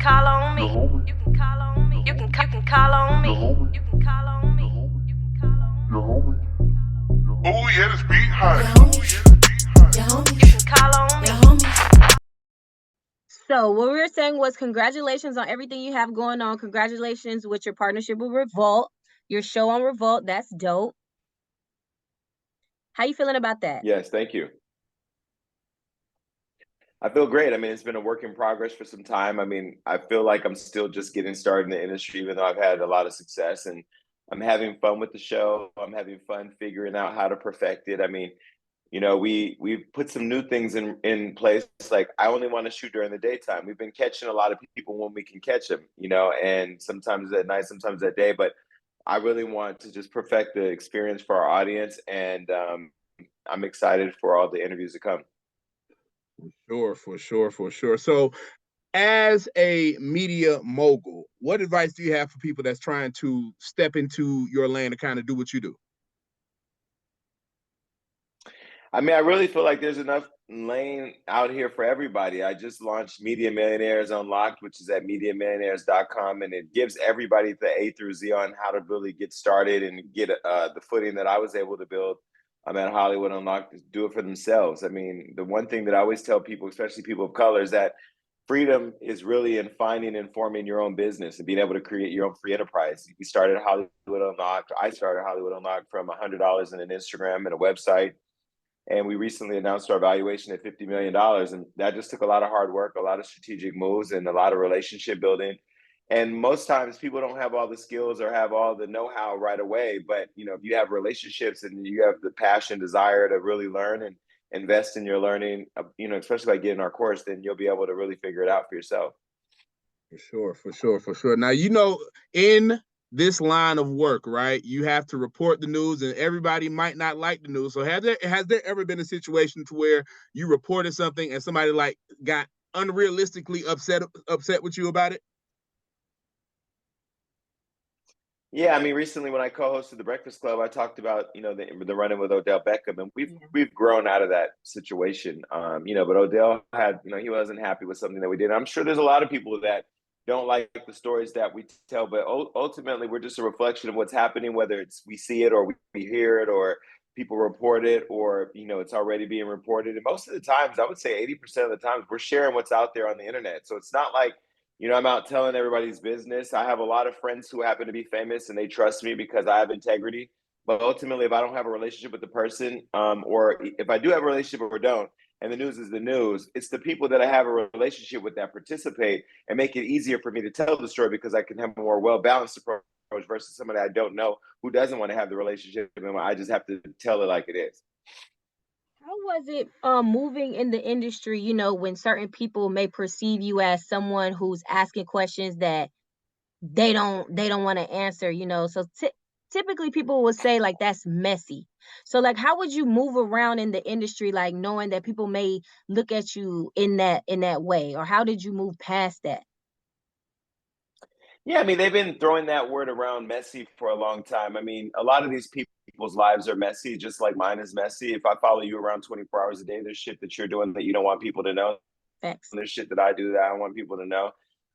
call on me. You can call on me. You can call on me. You can call on me. You can call on me. Oh yeah, this beat hot. You can call on me. So what we were saying was congratulations on everything you have going on. Congratulations with your partnership with Revolt, your show on Revolt. That's dope. How you feeling about that? Yes, thank you. I feel great. I mean, it's been a work in progress for some time. I mean, I feel like I'm still just getting started in the industry, even though I've had a lot of success, and I'm having fun with the show. I'm having fun figuring out how to perfect it. I mean, we've put some new things in place. Like I only want to shoot during the daytime. We've been catching a lot of people when we can catch them, and sometimes at night, sometimes at day. But I really want to just perfect the experience for our audience, and I'm excited for all the interviews to come. For sure. So, as a media mogul, what advice do you have for people that's trying to step into your lane to kind of do what you do? I mean, I really feel like there's enough lane out here for everybody. I just launched Media Millionaires Unlocked, which is at MediaMillionaires.com, and it gives everybody the A through Z on how to really get started and get the footing that I was able to build at Hollywood Unlocked to do it for themselves. I mean, the one thing that I always tell people, especially people of color, is that freedom is really in finding and forming your own business and being able to create your own free enterprise. We started Hollywood Unlocked. I started Hollywood Unlocked from $100 in an Instagram and a website. And we recently announced our valuation at $50 million. And that just took a lot of hard work, a lot of strategic moves, and a lot of relationship building. And most times people don't have all the skills or have all the know-how right away. But, if you have relationships and you have the passion, desire to really learn and invest in your learning, especially by getting our course, then you'll be able to really figure it out for yourself. For sure. Now, in this line of work, right, you have to report the news, and everybody might not like the news. So has there ever been a situation to where you reported something and somebody like got unrealistically upset with you about it? Yeah, I mean, recently when I co-hosted the Breakfast Club, I talked about the run-in with Odell Beckham, and we've grown out of that situation. But Odell had he wasn't happy with something that we did. I'm sure there's a lot of people that don't like the stories that we tell, but ultimately we're just a reflection of what's happening, whether it's we see it or we hear it or people report it or it's already being reported. And most of the times, I would say 80% of the times, we're sharing what's out there on the internet. So it's not like I'm out telling everybody's business. I have a lot of friends who happen to be famous and they trust me because I have integrity. But ultimately, if I don't have a relationship with the person, or if I do have a relationship or don't, and the news is the news, it's the people that I have a relationship with that participate and make it easier for me to tell the story because I can have a more well-balanced approach versus somebody I don't know who doesn't want to have the relationship and I just have to tell it like it is. How was it moving in the industry, when certain people may perceive you as someone who's asking questions that they don't want to answer, So typically people would say like that's messy. So like how would you move around in the industry like knowing that people may look at you in that way, or how did you move past that? Yeah, I mean, they've been throwing that word around messy for a long time. I mean, a lot of these people's lives are messy, just like mine is messy. If I follow you around 24 hours a day, there's shit that you're doing that you don't want people to know. Facts. There's shit that I do that I don't want people to know.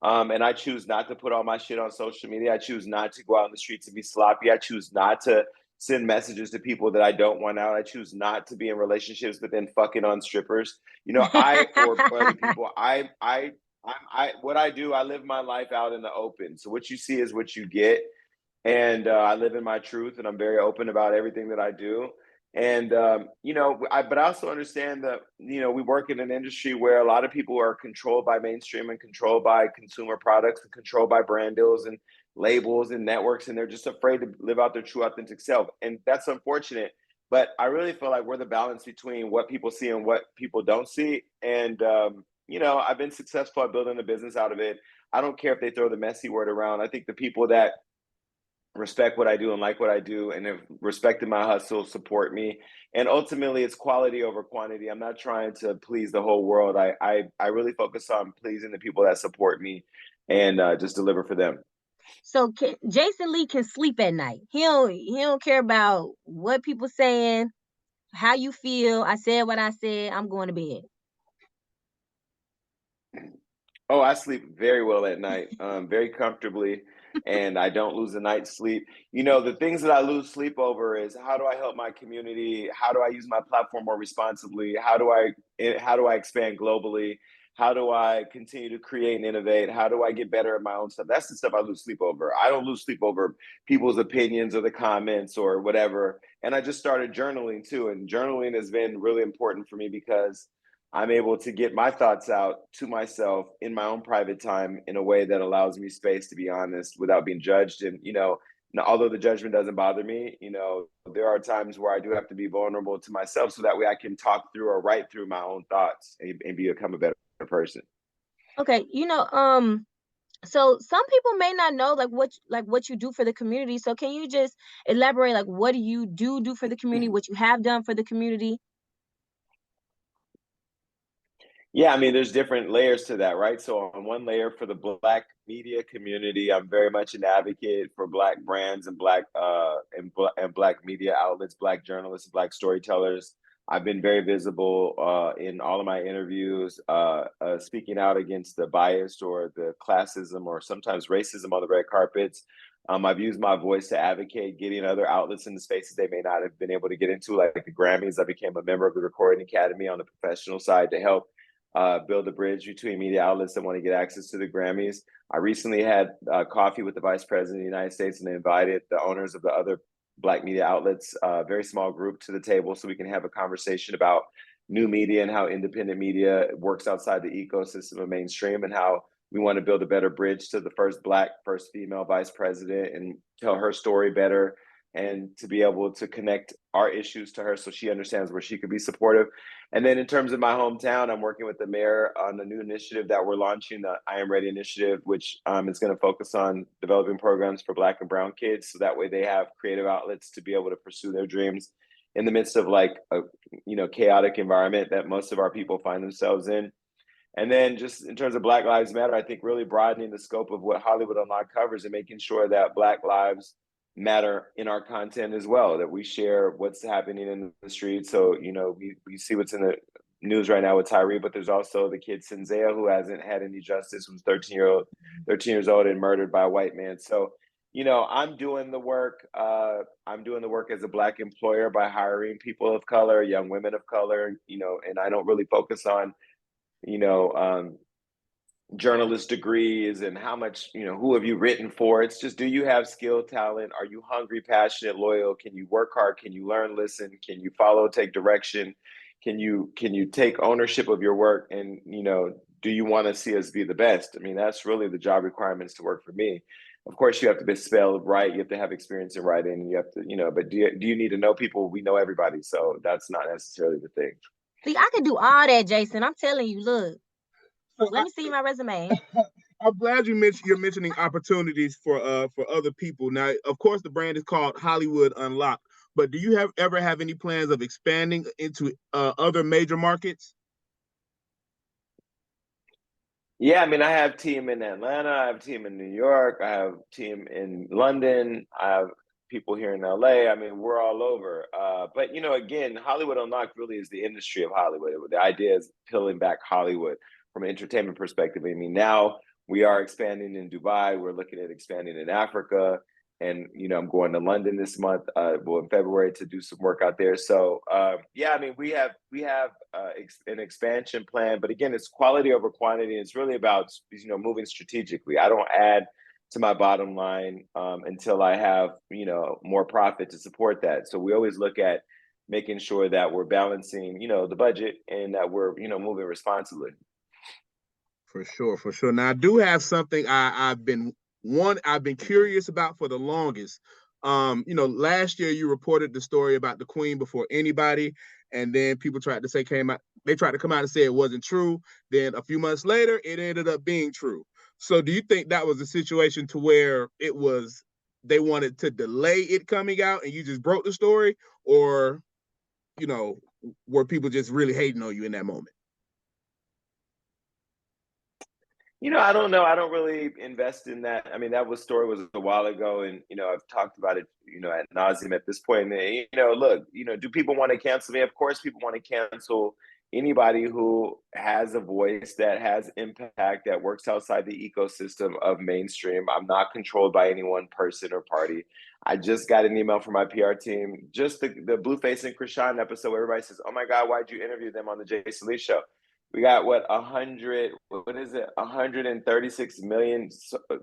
And I choose not to put all my shit on social media. I choose not to go out in the streets and be sloppy. I choose not to send messages to people that I don't want out. I choose not to be in relationships but then fucking on strippers. I or other people, what I do, I live my life out in the open. So what you see is what you get. And I live in my truth and I'm very open about everything that I do. And, but I also understand that, we work in an industry where a lot of people are controlled by mainstream and controlled by consumer products and controlled by brand deals and labels and networks. And they're just afraid to live out their true authentic self. And that's unfortunate. But I really feel like we're the balance between what people see and what people don't see. And, I've been successful at building a business out of it. I don't care if they throw the messy word around. I think the people that respect what I do and like what I do and have respected my hustle, support me. And ultimately it's quality over quantity. I'm not trying to please the whole world. I really focus on pleasing the people that support me and just deliver for them. So Jason Lee can sleep at night. He don't care about what people saying, how you feel. I said what I said. I'm going to bed. Oh, I sleep very well at night, very comfortably, and I don't lose a night's sleep. The things that I lose sleep over is how do I help my community? How do I use my platform more responsibly? How do I expand globally? How do I continue to create and innovate? How do I get better at my own stuff? That's the stuff I lose sleep over. I don't lose sleep over people's opinions or the comments or whatever. And I just started journaling too, and journaling has been really important for me because I'm able to get my thoughts out to myself in my own private time in a way that allows me space to be honest without being judged. And, although the judgment doesn't bother me, there are times where I do have to be vulnerable to myself so that way I can talk through or write through my own thoughts and become a better person. Okay, so some people may not know what you do for the community. So can you just elaborate, like, what do you do for the community, what you have done for the community? Yeah, I mean, there's different layers to that, right? So on one layer for the Black media community, I'm very much an advocate for Black brands and Black media outlets, Black journalists, Black storytellers. I've been very visible in all of my interviews, speaking out against the bias or the classism or sometimes racism on the red carpets. I've used my voice to advocate getting other outlets into spaces they may not have been able to get into, like the Grammys. I became a member of the Recording Academy on the professional side to help build a bridge between media outlets that want to get access to the Grammys. I recently had coffee with the Vice President of the United States and invited the owners of the other Black media outlets, a very small group, to the table so we can have a conversation about new media and how independent media works outside the ecosystem of mainstream, and how we want to build a better bridge to the first Black, first female Vice President and tell her story better, and to be able to connect our issues to her so she understands where she could be supportive. And then in terms of my hometown, I'm working with the mayor on a new initiative that we're launching, the I Am Ready initiative, which is going to focus on developing programs for Black and brown kids. So that way they have creative outlets to be able to pursue their dreams in the midst of like a chaotic environment that most of our people find themselves in. And then just in terms of Black Lives Matter, I think really broadening the scope of what Hollywood Unlocked covers and making sure that Black lives matter in our content as well, that we share what's happening in the streets. So, we see what's in the news right now with Tyree, but there's also the kid Sinzea who hasn't had any justice, who's 13 years old and murdered by a white man. So, I'm doing the work. I'm doing the work as a Black employer by hiring people of color, young women of color, and I don't really focus on, journalist degrees and how much, who have you written for. It's just, do you have skill, talent? Are you hungry, passionate, loyal? Can you work hard? Can you learn, listen? Can you follow, take direction? Can you take ownership of your work? And, do you want to see us be the best? I mean, that's really the job requirements to work for me. Of course, you have to be spelled right. You have to have experience in writing. And you have to, but do you need to know people? We know everybody. So that's not necessarily the thing. See, I can do all that, Jason. I'm telling you, look. Let me see my resume. I'm glad you're mentioning opportunities for other people. Now, of course, the brand is called Hollywood Unlocked, but do you ever have any plans of expanding into other major markets? Yeah, I mean, I have a team in Atlanta, I have a team in New York, I have a team in London, I have people here in LA. I mean, we're all over. But again, Hollywood Unlocked really is the industry of Hollywood. The idea is peeling back Hollywood from an entertainment perspective. I mean, now we are expanding in Dubai. We're looking at expanding in Africa. And, I'm going to London this month, in February, to do some work out there. So, yeah, I mean, we have an expansion plan. But again, it's quality over quantity. It's really about, moving strategically. I don't add to my bottom line until I have, more profit to support that. So we always look at making sure that we're balancing, the budget, and that we're, moving responsibly. For sure. Now, I do have something I've been curious about for the longest. Last year you reported the story about the Queen before anybody, and then people tried to come out and say it wasn't true. Then a few months later, it ended up being true. So do you think that was a situation to where they wanted to delay it coming out and you just broke the story, or, were people just really hating on you in that moment? I don't know. I don't really invest in that. I mean, story was a while ago, and I've talked about it, ad nauseum at this point. And look, do people want to cancel me? Of course, people want to cancel anybody who has a voice that has impact, that works outside the ecosystem of mainstream. I'm not controlled by any one person or party. I just got an email from my PR team, just the Blueface and Krishan episode where everybody says, oh my God, why'd you interview them on the Jason Lee show? We got 136 million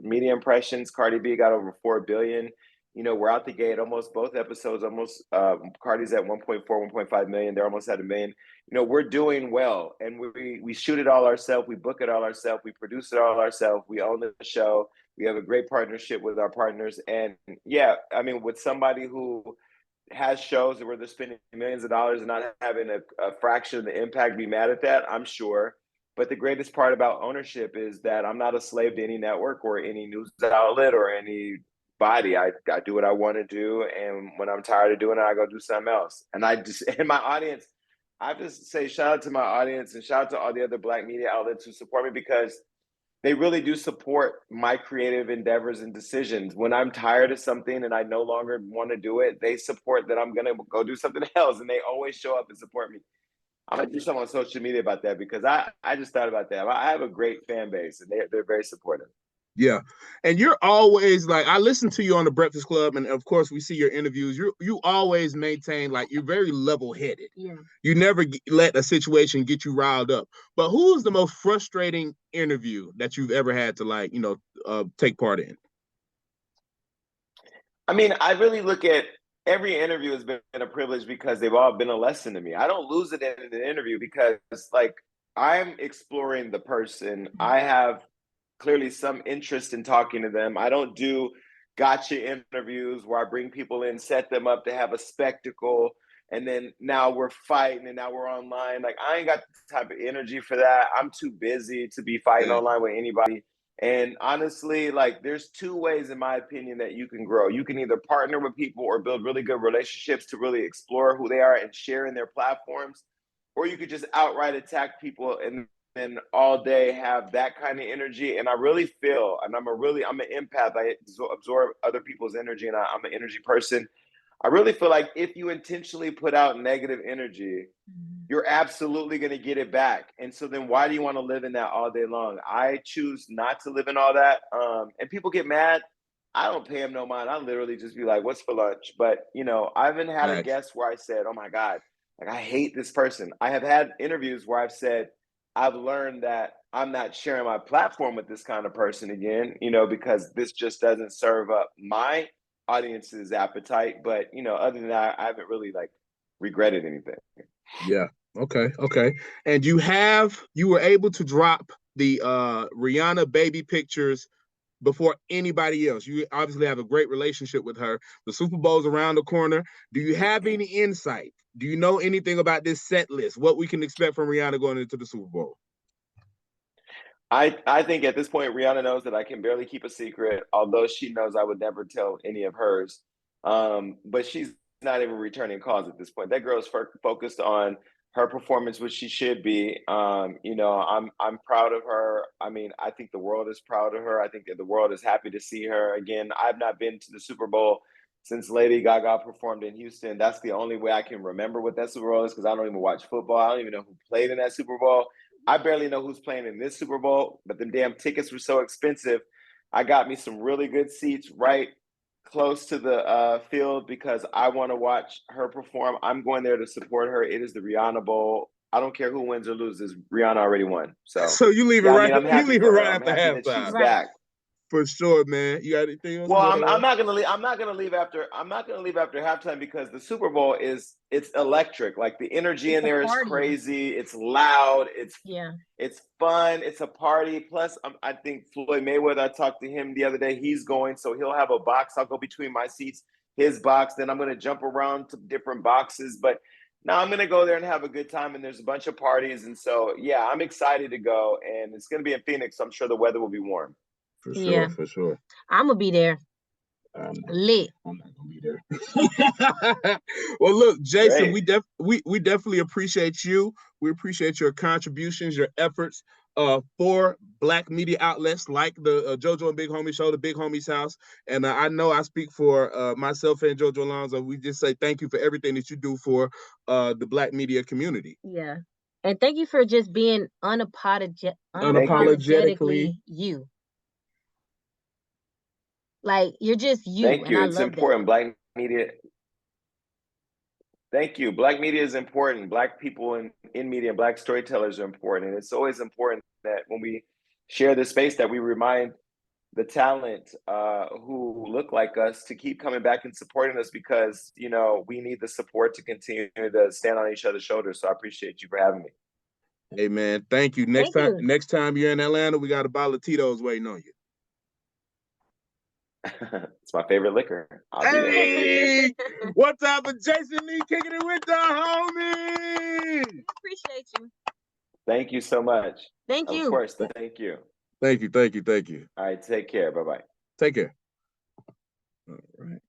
media impressions. Cardi B got over 4 billion. You know, we're out the gate, almost both episodes, almost Cardi's at 1.4, 1.5 million. They're almost at 1 million. You know, we're doing well, and we shoot it all ourselves. We book it all ourselves. We produce it all ourselves. We own the show. We have a great partnership with our partners. And yeah, I mean, with somebody who has shows where they're spending millions of dollars and not having a fraction of the impact, be mad at that, I'm sure. But the greatest part about ownership is that I'm not a slave to any network or any news outlet or any body. I do what I want to do, and when I'm tired of doing it, I go do something else. And I just, in my audience, I just say shout out to my audience and shout out to all the other Black media outlets who support me, because they really do support my creative endeavors and decisions. When I'm tired of something and I no longer want to do it, they support that I'm gonna go do something else, and they always show up and support me. I'm gonna do something on social media about that, because I just thought about that. I have a great fan base, and they're very supportive. Yeah. And you're always like, I listen to you on the Breakfast Club, and of course we see your interviews. You always maintain, like, you're very level-headed. Yeah. You never let a situation get you riled up. But who is the most frustrating interview that you've ever had to, like, take part in? I mean, I really look at every interview has been a privilege, because they've all been a lesson to me. I don't lose it in an interview, because like, I'm exploring the person. I have clearly some interest in talking to them. I don't do gotcha interviews where I bring people in, set them up to have a spectacle, and then now we're fighting and now we're online. Like, I ain't got the type of energy for that. I'm too busy to be fighting online with anybody. And honestly, like, there's two ways, in my opinion, that you can grow. You can either partner with people or build really good relationships to really explore who they are and share in their platforms, or you could just outright attack people and all day have that kind of energy. And I really feel, and I'm an empath. I absorb other people's energy, and I'm an energy person. I really feel like if you intentionally put out negative energy, you're absolutely going to get it back. And so then why do you want to live in that all day long? I choose not to live in all that. And people get mad. I don't pay them no mind. I literally just be like, what's for lunch? But, I haven't had a guest where I said, oh my God, like, I hate this person. I have had interviews where I've said, I've learned that I'm not sharing my platform with this kind of person again, because this just doesn't serve up my audience's appetite. But, other than that, I haven't really regretted anything. Yeah. Okay. And you were able to drop the Rihanna baby pictures before anybody else. You obviously have a great relationship with her. The Super Bowl's around the corner. Do you have any insight? Do you know anything about this set list? What we can expect from Rihanna going into the Super Bowl? I think at this point, Rihanna knows that I can barely keep a secret, although she knows I would never tell any of hers. But she's not even returning calls at this point. That girl is focused on her performance, which she should be. I'm proud of her. I mean, I think the world is proud of her. I think that the world is happy to see her again. I've not been to the Super Bowl since Lady Gaga performed in Houston. That's the only way I can remember what that Super Bowl is, because I don't even watch football. I don't even know who played in that Super Bowl. I barely know who's playing in this Super Bowl, but the damn tickets were so expensive. I got me some really good seats right close to the field, because I want to watch her perform. I'm going there to support her. It is the Rihanna Bowl. I don't care who wins or loses. Rihanna already won. So you leave it right. I'm happy you leave it right after halftime. She's back. For sure, man. You got anything else? Well, I'm not gonna leave. I'm not gonna leave after halftime, because the Super Bowl it's electric. Like, the energy in there is crazy. It's loud. It's fun. It's a party. Plus, I think Floyd Mayweather, I talked to him the other day. He's going, so he'll have a box. I'll go between my seats, his box. Then I'm gonna jump around to different boxes. But no, I'm gonna go there and have a good time. And there's a bunch of parties, and so yeah, I'm excited to go. And it's gonna be in Phoenix, so I'm sure the weather will be warm. For sure. I'm gonna be there. Lit. I'm not gonna be there. Well, look, Jason, we definitely appreciate you. We appreciate your contributions, your efforts for Black media outlets like the JoJo and Big Homie show, the Big Homie's House. And I know I speak for myself and JoJo Alonzo. We just say thank you for everything that you do for the Black media community. Yeah. And thank you for just being unapologetically you. Like, you're just you. Thank and you. I It's love important. Black media. Thank you. Black media is important. Black people in media and Black storytellers are important. And it's always important that when we share this space that we remind the talent who look like us to keep coming back and supporting us, because, you know, we need the support to continue to stand on each other's shoulders. So I appreciate you for having me. Hey man, thank you. Next time you're in Atlanta, we got a bottle of Tito's waiting on you. It's my favorite liquor. I'll be there. Hey, what's up with Jason Lee kicking it with the homie? Appreciate you. Thank you so much. Thank you. Of course. Thank you. Thank you. All right. Take care. Bye-bye. Take care. All right.